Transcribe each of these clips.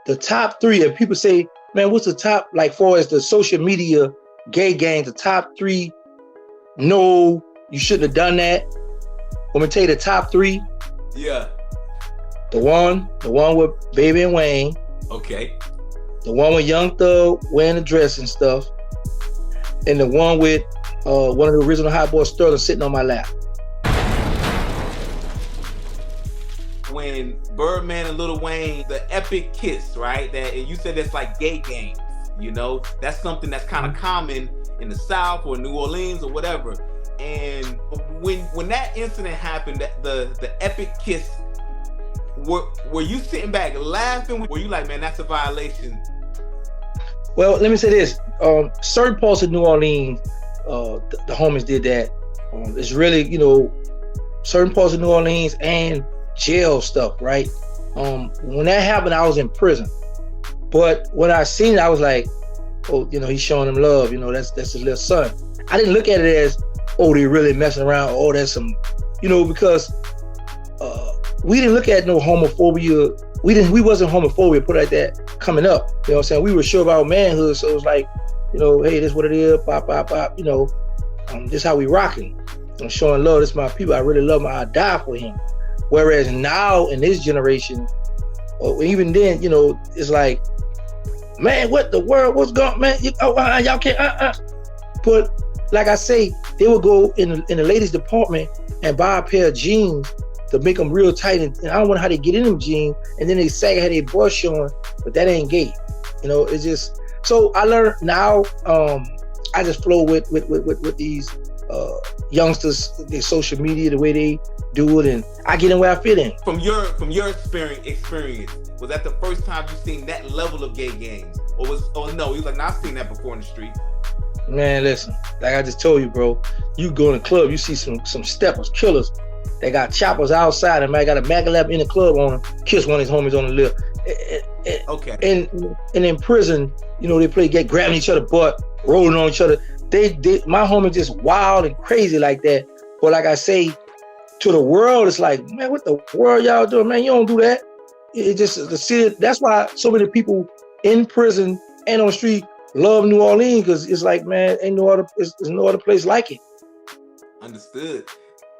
the top three, if people say, man, what's the top, like far as the social media gay gangs, the top three, no, you shouldn't have done that. Let me tell you the top three. Yeah. The one with Baby and Wayne. Okay. The one with Young Thug wearing the dress and stuff. And the one with one of the original Hot Boy Sterling sitting on my lap. When Birdman and Lil Wayne, the epic kiss, right? That, and you said that's like gay games, you know? That's something that's kind of common in the South or New Orleans or whatever. And when that incident happened, the epic kiss, were you sitting back laughing? Were you like, man, that's a violation? Well, let me say this. Certain parts of New Orleans, the homies did that. It's really, certain parts of New Orleans and jail stuff, right? When that happened, I was in prison. But when I seen it, I was like, oh, he's showing him love. That's his little son. I didn't look at it as, oh, they really messing around. Oh, that's some, because we didn't look at no homophobia. We wasn't homophobia, put it like that, coming up. You know what I'm saying? We were sure about manhood, so it was like, hey, this what it is, pop, pop, pop. This how we rocking. I'm showing love. This my people. I really love him. I die for him. Whereas now in this generation, or even then, it's like, man, what the world? What's going, man? Y'all can't. But like I say, they would go in the ladies' department and buy a pair of jeans to make them real tight, and I don't know how they get in them jeans, and then they sag had their butt showing, but that ain't gay. It's just, so I learned now. I just flow with these youngsters, their social media, the way they do it, and I get in where I fit in. From your experience, was that the first time you seen that level of gay games, or no? He was like, nah, I've seen that before in the street. Man, listen, like I just told you, bro, you go in the club, you see some steppers, killers. They got choppers outside, and man got a Magalab in the club on them, kiss one of his homies on the lip. Okay. And in prison, they play gay, grabbing each other butt, rolling on each other. My homies just wild and crazy like that. But like I say, to the world, it's like, man, what the world y'all doing? Man, you don't do that. It just the city. That's why so many people in prison and on the street love New Orleans, because it's like, man, there's no other place like it. Understood.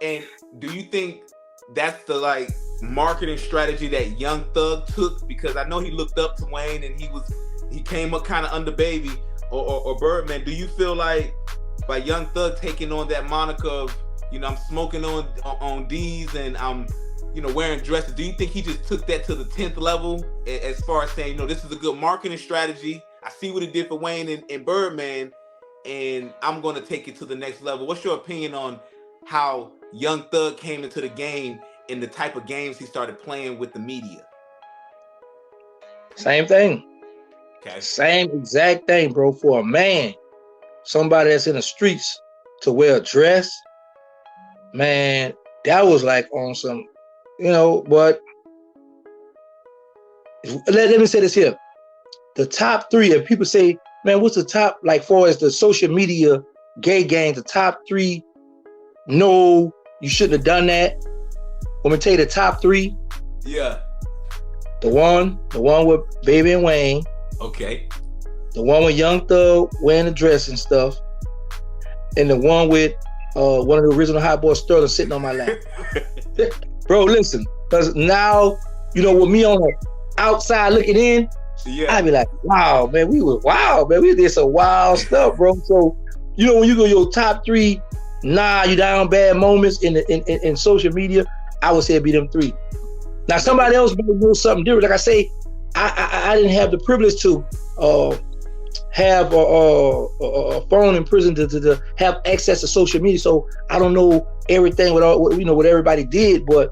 And do you think that's the marketing strategy that Young Thug took? Because I know he looked up to Wayne and he came up kind of under Baby or Birdman. Do you feel like by Young Thug taking on that moniker of, I'm smoking on D's and I'm, wearing dresses, do you think he just took that to the 10th level as far as saying, this is a good marketing strategy? I see what it did for Wayne and Birdman, and I'm going to take it to the next level. What's your opinion on how Young Thug came into the game and the type of games he started playing with the media? Same thing. Okay. Same exact thing, bro. For a man, somebody that's in the streets to wear a dress, man, that was like on some, but let me say this here. The top three, if people say, man, what's the top, like far as the social media gay gangs, the top three, no, you shouldn't have done that. Let me tell you the top three. Yeah. The one with Baby and Wayne. Okay. The one with Young Thug wearing the dress and stuff. And the one with one of the original Hot Boy Sterling sitting on my lap. Bro, listen, because now, with me on the outside looking in, yeah, I'd be like, wow, man, we did some wild stuff, bro. So, when you go your top three, you down bad moments in social media, I would say it'd be them three. Now somebody else may do something different. Like I say, I didn't have the privilege to have a phone in prison to have access to social media, so I don't know everything what everybody did, but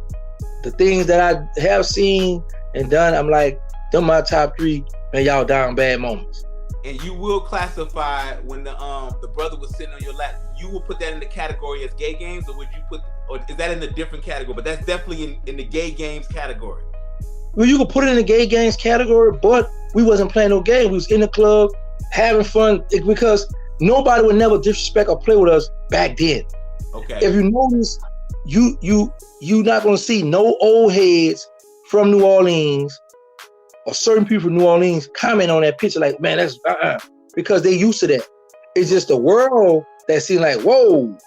the things that I have seen and done, I'm like, them my top three, man, y'all down bad moments. And you will classify when the brother was sitting on your lap, you will put that in the category as gay games, or is that in a different category? But that's definitely in the gay games category. Well, you could put it in the gay games category, but we wasn't playing no game. We was in the club having fun, because nobody would never disrespect or play with us back then. Okay. If you notice, you not gonna see no old heads from New Orleans or certain people from New Orleans comment on that picture like, man, that's because they used to that. It's just the world that seems like, whoa,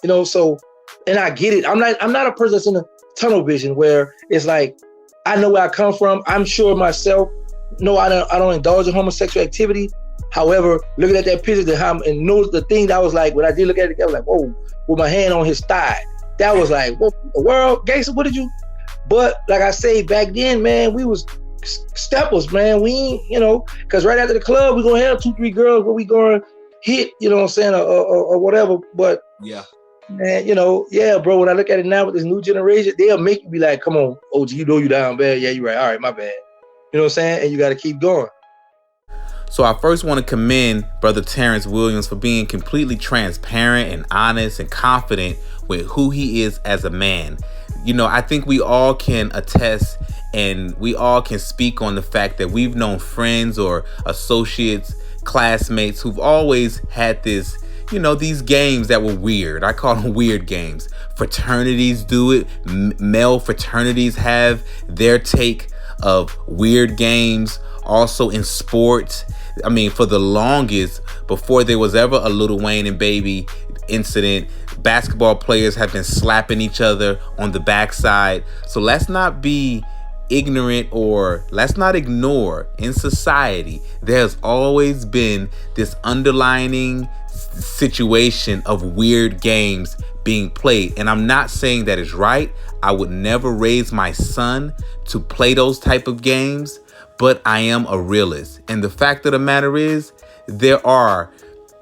you know. So, and I get it. I'm not a person that's in a tunnel vision where it's like, I know where I come from. I'm sure myself. No, I don't indulge in homosexual activity. However, looking at that picture, and know the thing that was like, when I did look at it, I was like, whoa, with my hand on his thigh. That was like, whoa, the world, Gangsta, what did you? But like I say, back then, man, we was steppers, man. We ain't, you know, because right after the club, we gonna have 2-3 girls where we gonna hit, you know what I'm saying, or whatever. But yeah, man, you know, yeah, bro, when I look at it now with this new generation, they'll make you be like, come on, OG, you know you down bad. Yeah, you're right. All right, my bad. You know what I'm saying? And you got to keep going. So I first want to commend Brother Terrance Williams for being completely transparent and honest and confident with who he is as a man. You know, I think we all can attest and we all can speak on the fact that we've known friends or associates, classmates who've always had this, you know, these games that were weird. I call them weird games. Fraternities do it. Male fraternities have their take of weird games. Also in sports. I mean, for the longest, before there was ever a Lil Wayne and Baby incident, basketball players have been slapping each other on the backside. So let's not be ignorant, or let's not ignore, in society there's always been this underlining situation of weird games being played. And I'm not saying that is right. I would never raise my son to play those type of games, but I am a realist. And the fact of the matter is, there are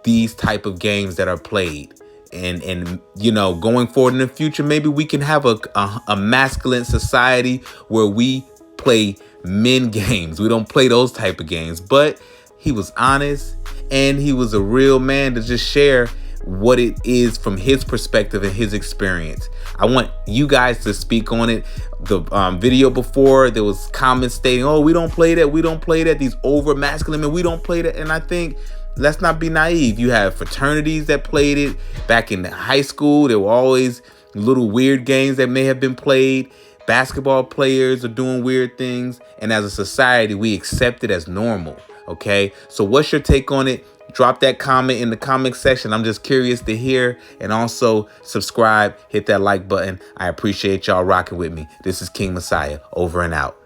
these type of games that are played. And you know, going forward in the future, maybe we can have a masculine society where we play men games. We don't play those type of games. But he was honest, and he was a real man to just share what it is from his perspective and his experience. I want you guys to speak on it. The video before, there was comments stating, oh, we don't play that, we don't play that, these over masculine men, we don't play that. And I think, let's not be naive. You have fraternities that played it. Back in high school, there were always little weird games that may have been played. Basketball players are doing weird things. And as a society, we accept it as normal. Okay? So what's your take on it? Drop that comment in the comment section. I'm just curious to hear. And also subscribe, hit that like button. I appreciate y'all rocking with me. This is King Messiah, over and out.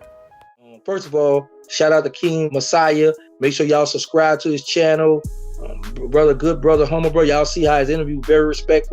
First of all, shout out to King Messiah. Make sure y'all subscribe to his channel. Good brother, homo bro. Y'all see how his interview very respectful.